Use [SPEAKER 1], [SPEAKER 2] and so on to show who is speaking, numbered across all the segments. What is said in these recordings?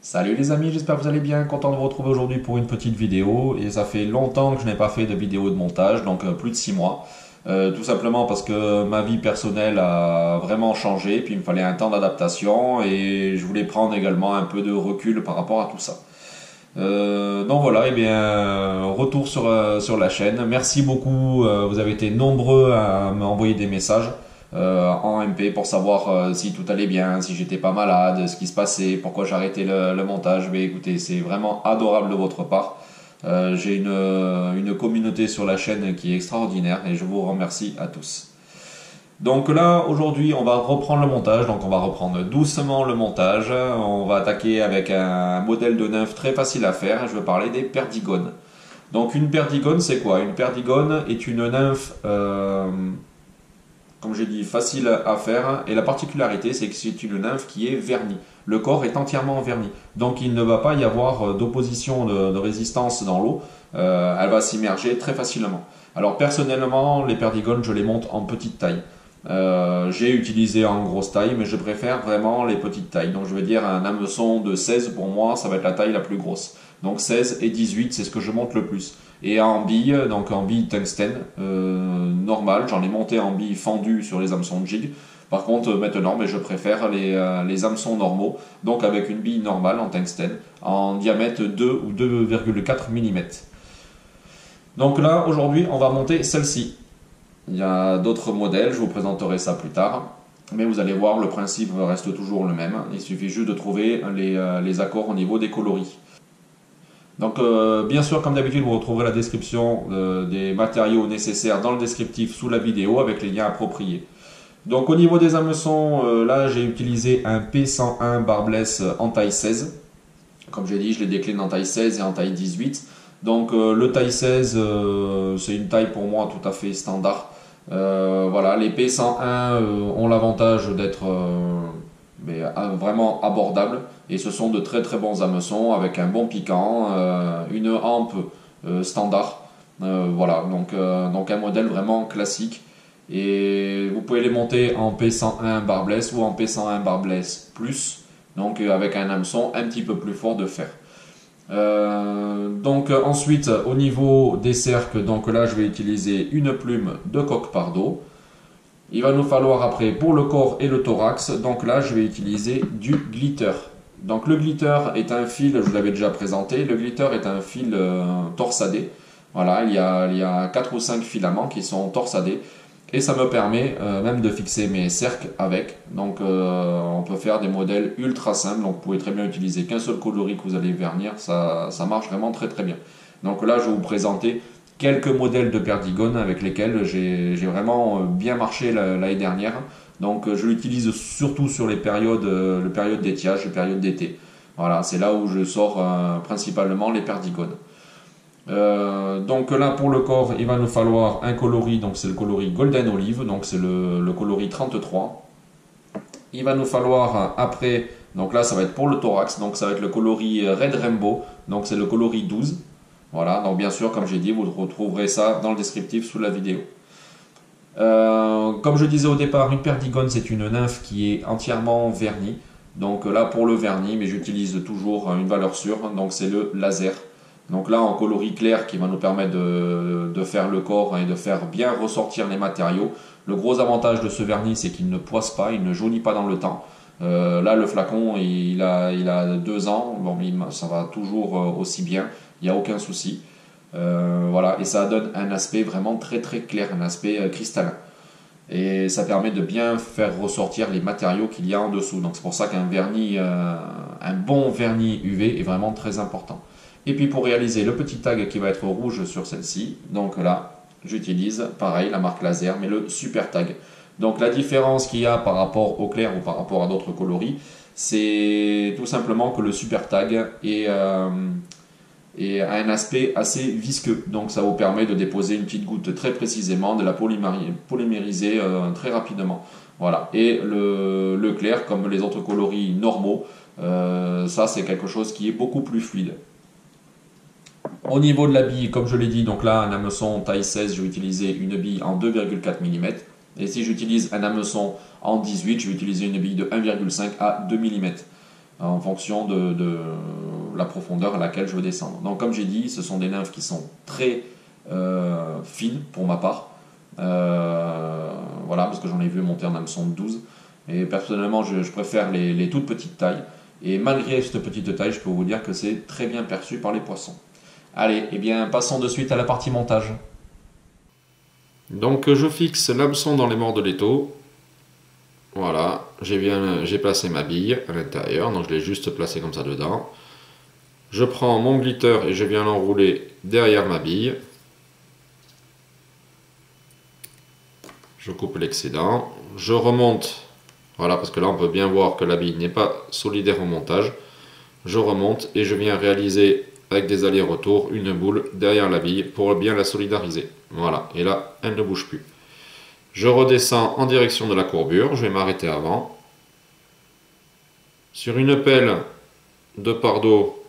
[SPEAKER 1] Salut les amis, j'espère que vous allez bien, content de vous retrouver aujourd'hui pour une petite vidéo et ça fait longtemps que je n'ai pas fait de vidéo de montage, donc plus de 6 mois. Tout simplement parce que ma vie personnelle a vraiment changé, puis il me fallait un temps d'adaptation et je voulais prendre également un peu de recul par rapport à tout ça. Donc voilà, et bien retour sur la chaîne. Merci beaucoup, vous avez été nombreux à m'envoyer des messages en MP pour savoir si tout allait bien, si j'étais pas malade, ce qui se passait, pourquoi j'arrêtais le montage. Mais écoutez, c'est vraiment adorable de votre part. J'ai une communauté sur la chaîne qui est extraordinaire et je vous remercie à tous. Donc là, aujourd'hui, on va reprendre le montage. Donc on va reprendre doucement le montage. On va attaquer avec un modèle de nymphe très facile à faire. Je veux parler des perdigones. Donc une perdigone, c'est quoi? Une perdigone est une nymphe, comme j'ai dit, facile à faire. Et la particularité, c'est que c'est une nymphe qui est vernie. Le corps est entièrement verni. Donc il ne va pas y avoir d'opposition de résistance dans l'eau. Elle va s'immerger très facilement. Alors personnellement, les perdigones, je les monte en petite taille. J'ai utilisé en grosse taille, mais je préfère vraiment les petites tailles. Donc je veux dire un hameçon de 16 pour moi, ça va être la taille la plus grosse. Donc 16 et 18, c'est ce que je monte le plus. Et en bille, donc en bille tungstène normale, j'en ai monté en bille fendue sur les hameçons de jig. Par contre maintenant, mais je préfère les hameçons normaux, donc avec une bille normale en tungstène, en diamètre 2 ou 2,4 mm. Donc là, aujourd'hui, on va monter celle-ci. Il y a d'autres modèles, je vous présenterai ça plus tard. Mais vous allez voir, le principe reste toujours le même. Il suffit juste de trouver les accords au niveau des coloris. Donc bien sûr, comme d'habitude, vous retrouverez la description des matériaux nécessaires dans le descriptif sous la vidéo avec les liens appropriés. Donc au niveau des hameçons, là j'ai utilisé un P101 barbless en taille 16. Comme j'ai dit, je les décline en taille 16 et en taille 18. Donc le taille 16, c'est une taille pour moi tout à fait standard. Voilà, les P101 ont l'avantage d'être vraiment abordables et ce sont de très très bons hameçons avec un bon piquant, une hampe standard. Voilà, donc un modèle vraiment classique. Et vous pouvez les monter en P101 barbless ou en P101 barbless plus, donc avec un hameçon un petit peu plus fort de fer. Donc ensuite au niveau des cercles, donc là je vais utiliser une plume de coq pardo. Il va nous falloir après pour le corps et le thorax, donc là je vais utiliser du glitter. Donc le glitter est un fil, je vous l'avais déjà présenté, le glitter est un fil torsadé. Voilà, il y a 4 ou 5 filaments qui sont torsadés. Et ça me permet même de fixer mes cercles avec. Donc on peut faire des modèles ultra simples. Donc vous pouvez très bien utiliser qu'un seul coloris que vous allez vernir. Ça marche vraiment très très bien. Donc là je vais vous présenter quelques modèles de perdigones avec lesquels j'ai vraiment bien marché l'année dernière. Donc je l'utilise surtout sur les périodes d'étiage, les périodes d'été. Voilà, c'est là où je sors principalement les perdigones. Donc là pour le corps il va nous falloir un coloris, donc c'est le coloris Golden Olive, donc c'est le coloris 33. Il va nous falloir après, donc là ça va être pour le thorax, donc ça va être le coloris Red Rainbow, donc c'est le coloris 12. Voilà, donc bien sûr comme j'ai dit vous retrouverez ça dans le descriptif sous la vidéo. Comme je disais au départ, une perdigone c'est une nymphe qui est entièrement vernie. Donc là pour le vernis, mais j'utilise toujours une valeur sûre, donc c'est le laser. Donc là en coloris clair qui va nous permettre de faire le corps et de faire bien ressortir les matériaux. Le gros avantage de ce vernis c'est qu'il ne poisse pas, il ne jaunit pas dans le temps. Là le flacon il a 2 ans, bon, ça va toujours aussi bien, il n'y a aucun souci. Voilà, et ça donne un aspect vraiment très très clair, un aspect cristallin. Et ça permet de bien faire ressortir les matériaux qu'il y a en dessous. Donc c'est pour ça qu'un vernis, un bon vernis UV est vraiment très important. Et puis pour réaliser le petit tag qui va être rouge sur celle-ci, donc là j'utilise pareil la marque laser mais le super tag. Donc la différence qu'il y a par rapport au clair ou par rapport à d'autres coloris, c'est tout simplement que le super tag a un aspect assez visqueux. Donc ça vous permet de déposer une petite goutte très précisément, de la polymériser très rapidement. Voilà. Et le clair comme les autres coloris normaux, ça c'est quelque chose qui est beaucoup plus fluide. Au niveau de la bille, comme je l'ai dit, donc là un hameçon taille 16, je vais utiliser une bille en 2,4 mm. Et si j'utilise un hameçon en 18, je vais utiliser une bille de 1,5 à 2 mm. en fonction de la profondeur à laquelle je veux descendre. Donc comme j'ai dit, ce sont des nymphes qui sont très fines pour ma part. Voilà, parce que j'en ai vu monter en hameçon de 12. Et personnellement, je préfère les toutes petites tailles. Et malgré cette petite taille, je peux vous dire que c'est très bien perçu par les poissons. Allez, eh bien, passons de suite à la partie montage.
[SPEAKER 2] Donc je fixe l'hameçon dans les bords de l'étau. Voilà, j'ai placé ma bille à l'intérieur, donc je l'ai juste placé comme ça dedans. Je prends mon glitter et je viens l'enrouler derrière ma bille. Je coupe l'excédent. Je remonte, voilà, parce que là on peut bien voir que la bille n'est pas solidaire au montage. Je remonte et je viens réaliser avec des allers-retours une boule derrière la bille pour bien la solidariser. Voilà, et là elle ne bouge plus. Je redescends en direction de la courbure, je vais m'arrêter avant. Sur une pelle de part d'eau,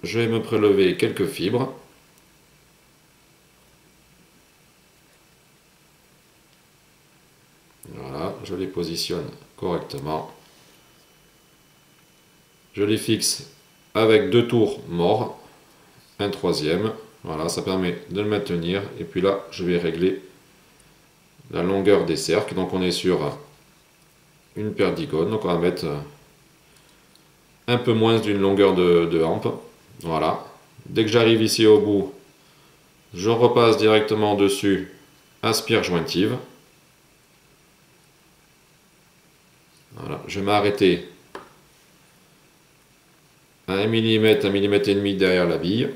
[SPEAKER 2] je vais me prélever quelques fibres. Voilà, je les positionne correctement. Je les fixe avec 2 tours morts, un troisième. Voilà, ça permet de le maintenir. Et puis là, je vais régler la longueur des cercles. Donc on est sur une paire d'icônes. Donc on va mettre un peu moins d'une longueur de hampe. Voilà. Dès que j'arrive ici au bout, je repasse directement dessus aspire jointive. Voilà. Je vais m'arrêter à 1 mm, 1 mm et demi derrière la bille.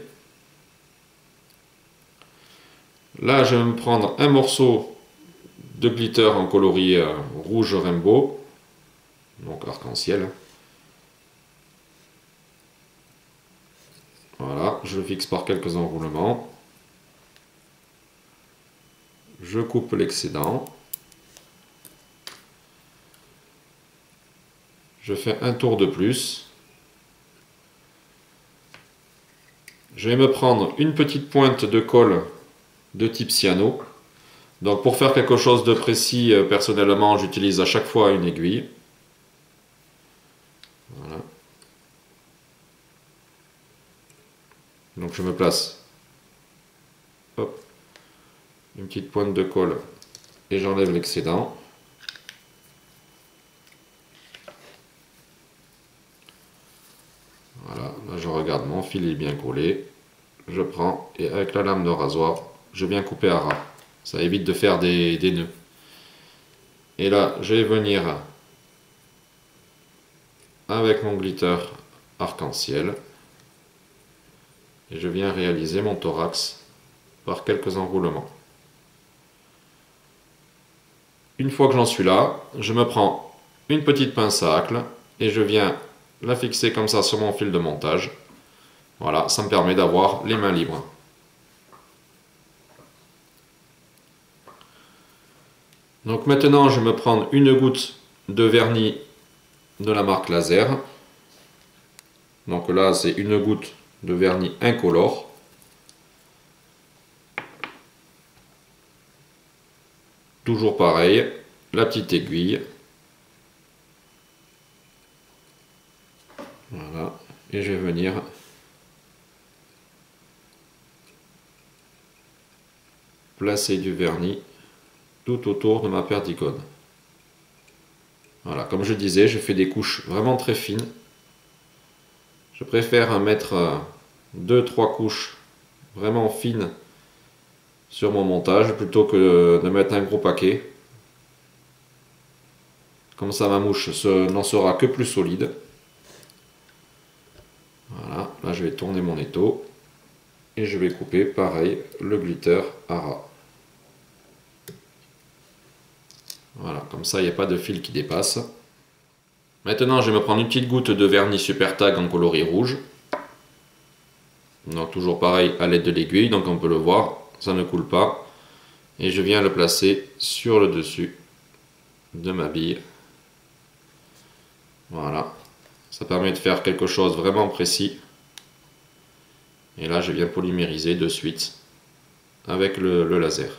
[SPEAKER 2] Là, je vais me prendre un morceau de glitter en coloris rouge rainbow, donc arc-en-ciel. Voilà, je le fixe par quelques enroulements. Je coupe l'excédent. Je fais un tour de plus. Je vais me prendre une petite pointe de colle de type cyano. Donc pour faire quelque chose de précis, personnellement, j'utilise à chaque fois une aiguille. Voilà. Donc je me place. Hop. Une petite pointe de colle et j'enlève l'excédent. Voilà, là je regarde mon fil est bien collé. Je prends et avec la lame de rasoir, je viens couper à ras. Ça évite de faire des nœuds. Et là, je vais venir avec mon glitter arc-en-ciel. Et je viens réaliser mon thorax par quelques enroulements. Une fois que j'en suis là, je me prends une petite pince à hacle et je viens la fixer comme ça sur mon fil de montage. Voilà, ça me permet d'avoir les mains libres. Donc maintenant, je vais me prendre une goutte de vernis de la marque Laser. Donc là, c'est une goutte de vernis incolore. Toujours pareil, la petite aiguille. Voilà, et je vais venir placer du vernis tout autour de ma paire d'icônes. Voilà, comme je disais, je fais des couches vraiment très fines. Je préfère mettre 2-3 couches vraiment fines sur mon montage plutôt que de mettre un gros paquet. Comme ça ma mouche n'en sera que plus solide. Voilà, là je vais tourner mon étau et je vais couper pareil le glitter à ras. Voilà, comme ça il n'y a pas de fil qui dépasse. Maintenant je vais me prendre une petite goutte de vernis Super Tag en coloris rouge. Donc toujours pareil à l'aide de l'aiguille, donc on peut le voir, ça ne coule pas. Et je viens le placer sur le dessus de ma bille. Voilà, ça permet de faire quelque chose vraiment précis. Et là je viens polymériser de suite avec le laser.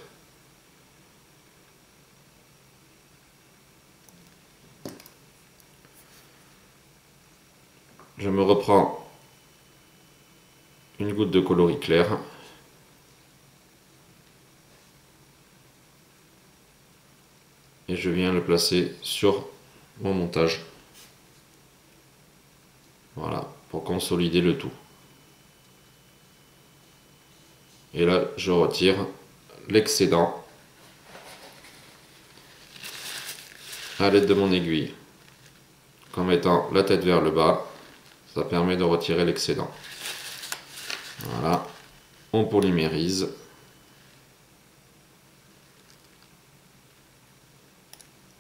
[SPEAKER 2] je me reprends une goutte de coloris clair. Et je viens le placer sur mon montage. Voilà, pour consolider le tout. Et là, je retire l'excédent à l'aide de mon aiguille. En mettant la tête vers le bas, ça permet de retirer l'excédent. Voilà, on polymérise.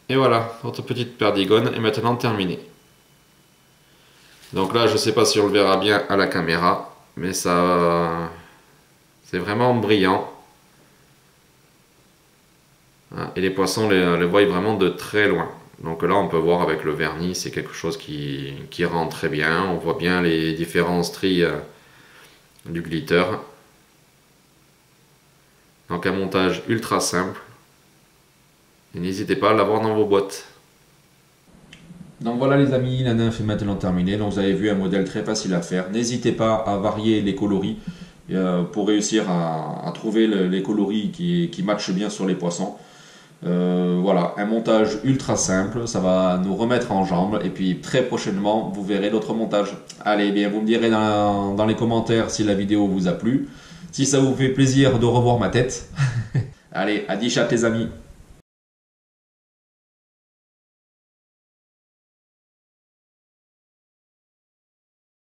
[SPEAKER 2] Et voilà, votre petite perdigone est maintenant terminée. Donc là, je ne sais pas si on le verra bien à la caméra, mais ça, c'est vraiment brillant. Et les poissons les voient vraiment de très loin. Donc là, on peut voir avec le vernis, c'est quelque chose qui rend très bien. On voit bien les différents stries du glitter. Donc un montage ultra simple. Et n'hésitez pas à l'avoir dans vos boîtes.
[SPEAKER 1] Donc voilà les amis, la nymphe est maintenant terminée. Donc vous avez vu un modèle très facile à faire. N'hésitez pas à varier les coloris pour réussir à trouver les coloris qui matchent bien sur les poissons. Voilà, un montage ultra simple, ça va nous remettre en jambes et puis très prochainement vous verrez d'autres montages. Allez, bien vous me direz dans les commentaires si la vidéo vous a plu, si ça vous fait plaisir de revoir ma tête. Allez, à 10 chats les amis.